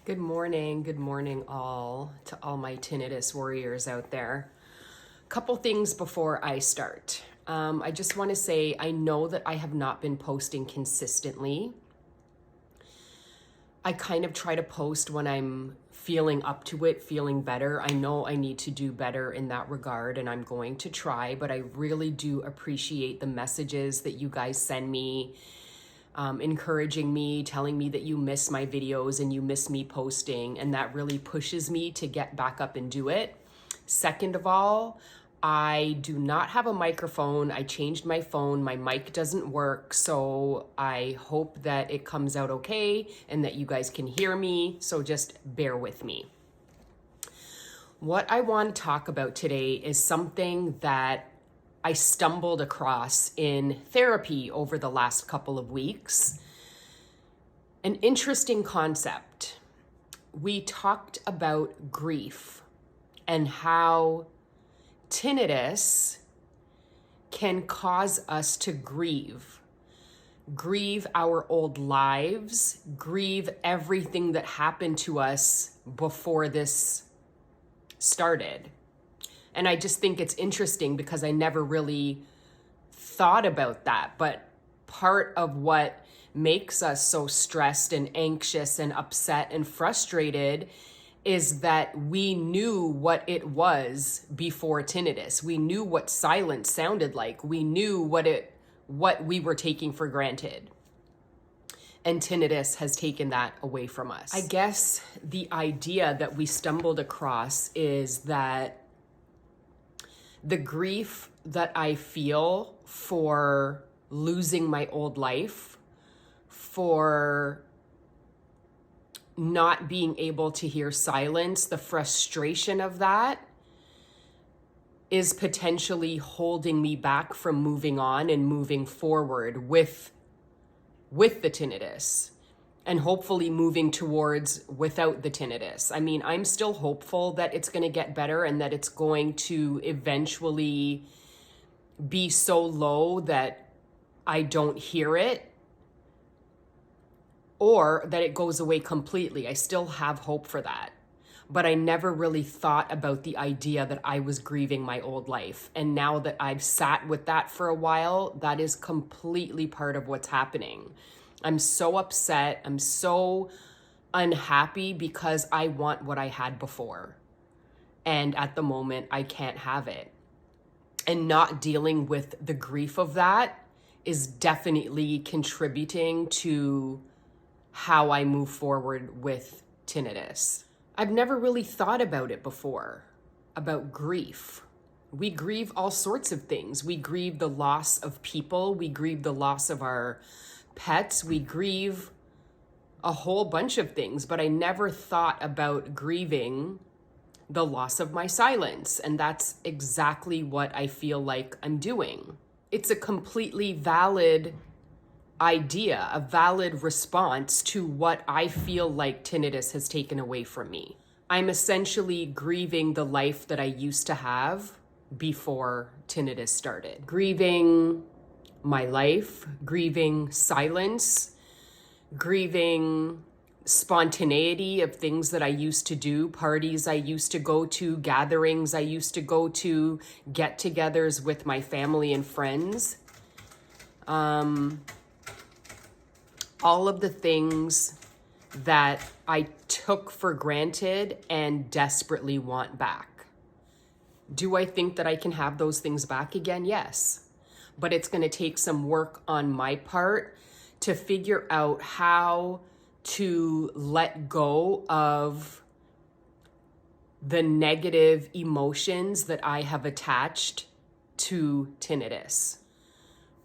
Good morning all to all my tinnitus warriors out there. Couple things before I start. I just want to say I know that I have not been posting consistently. I kind of try to post when I'm feeling up to it, feeling better. I know I need to do better in that regard, and I'm going to try, but I really do appreciate the messages that you guys send me, encouraging me, telling me that you miss my videos and you miss me posting, and that really pushes me to get back up and do it. Second of all, I do not have a microphone. I changed my phone. My mic doesn't work, so I hope that it comes out okay and that you guys can hear me, so just bear with me. What I want to talk about today is something that I stumbled across in therapy over the last couple of weeks. An interesting concept. We talked about grief and how tinnitus can cause us to grieve our old lives, grieve everything that happened to us before this started. And I just think it's interesting because I never really thought about that. But part of what makes us so stressed and anxious and upset and frustrated is that we knew what it was before tinnitus. We knew what silence sounded like. We knew what we were taking for granted. And tinnitus has taken that away from us. I guess the idea that we stumbled across is that the grief that I feel for losing my old life, for not being able to hear silence, the frustration of that is potentially holding me back from moving on and moving forward with the tinnitus, and hopefully moving towards without the tinnitus. I mean, I'm still hopeful that it's going to get better and that it's going to eventually be so low that I don't hear it, or that it goes away completely. I still have hope for that. But I never really thought about the idea that I was grieving my old life. And now that I've sat with that for a while, that is completely part of what's happening. I'm so upset. I'm so unhappy because I want what I had before. And at the moment, I can't have it. And not dealing with the grief of that is definitely contributing to how I move forward with tinnitus. I've never really thought about it before, about grief. We grieve all sorts of things. We grieve the loss of people. We grieve the loss of our pets. We grieve a whole bunch of things, but I never thought about grieving the loss of my silence. And that's exactly what I feel like I'm doing. It's a completely valid idea, a valid response to what I feel like tinnitus has taken away from me. I'm essentially grieving the life that I used to have before tinnitus started. Grieving my life, grieving silence, grieving spontaneity of things that I used to do, parties I used to go to, gatherings I used to go to, get-togethers with my family and friends. All of the things that I took for granted and desperately want back. Do I think that I can have those things back again? Yes. But it's going to take some work on my part to figure out how to let go of the negative emotions that I have attached to tinnitus.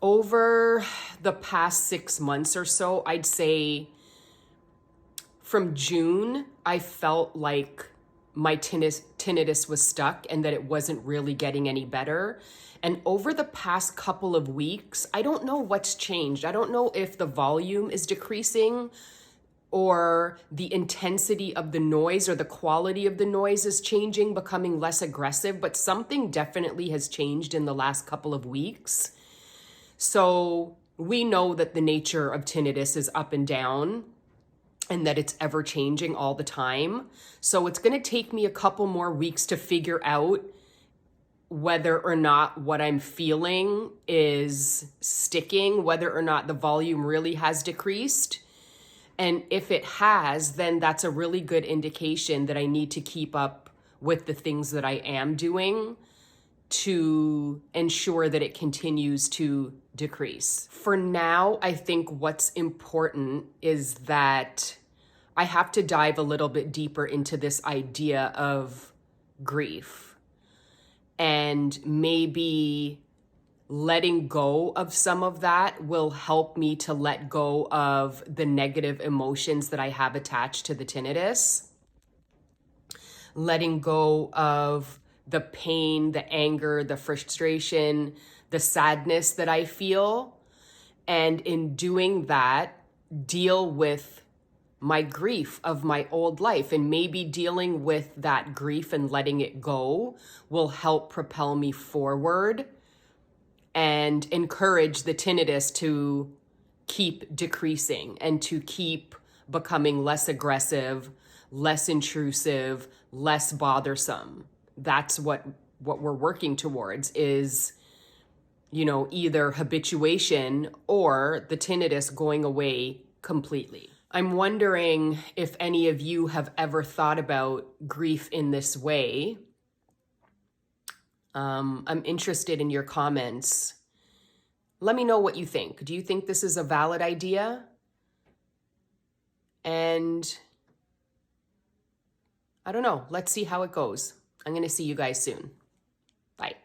Over the past 6 months or so, I'd say from June, I felt like my tinnitus was stuck and that it wasn't really getting any better. And over the past couple of weeks, I don't know what's changed. I don't know if the volume is decreasing or the intensity of the noise or the quality of the noise is changing, becoming less aggressive, but something definitely has changed in the last couple of weeks. So we know that the nature of tinnitus is up and down. and that it's ever changing all the time. So it's going to take me a couple more weeks to figure out whether or not what I'm feeling is sticking, whether or not the volume really has decreased. And if it has, then that's a really good indication that I need to keep up with the things that I am doing to ensure that it continues to decrease. For now, I think what's important is that I have to dive a little bit deeper into this idea of grief, and maybe letting go of some of that will help me to let go of the negative emotions that I have attached to the tinnitus. Letting go of the pain, the anger, the frustration, the sadness that I feel. And in doing that, deal with my grief of my old life. And maybe dealing with that grief and letting it go will help propel me forward and encourage the tinnitus to keep decreasing and to keep becoming less aggressive, less intrusive, less bothersome. That's what we're working towards is, either habituation or the tinnitus going away completely. I'm wondering if any of you have ever thought about grief in this way. I'm interested in your comments. Let me know what you think. Do you think this is a valid idea? And I don't know. Let's see how it goes. I'm going to see you guys soon. Bye.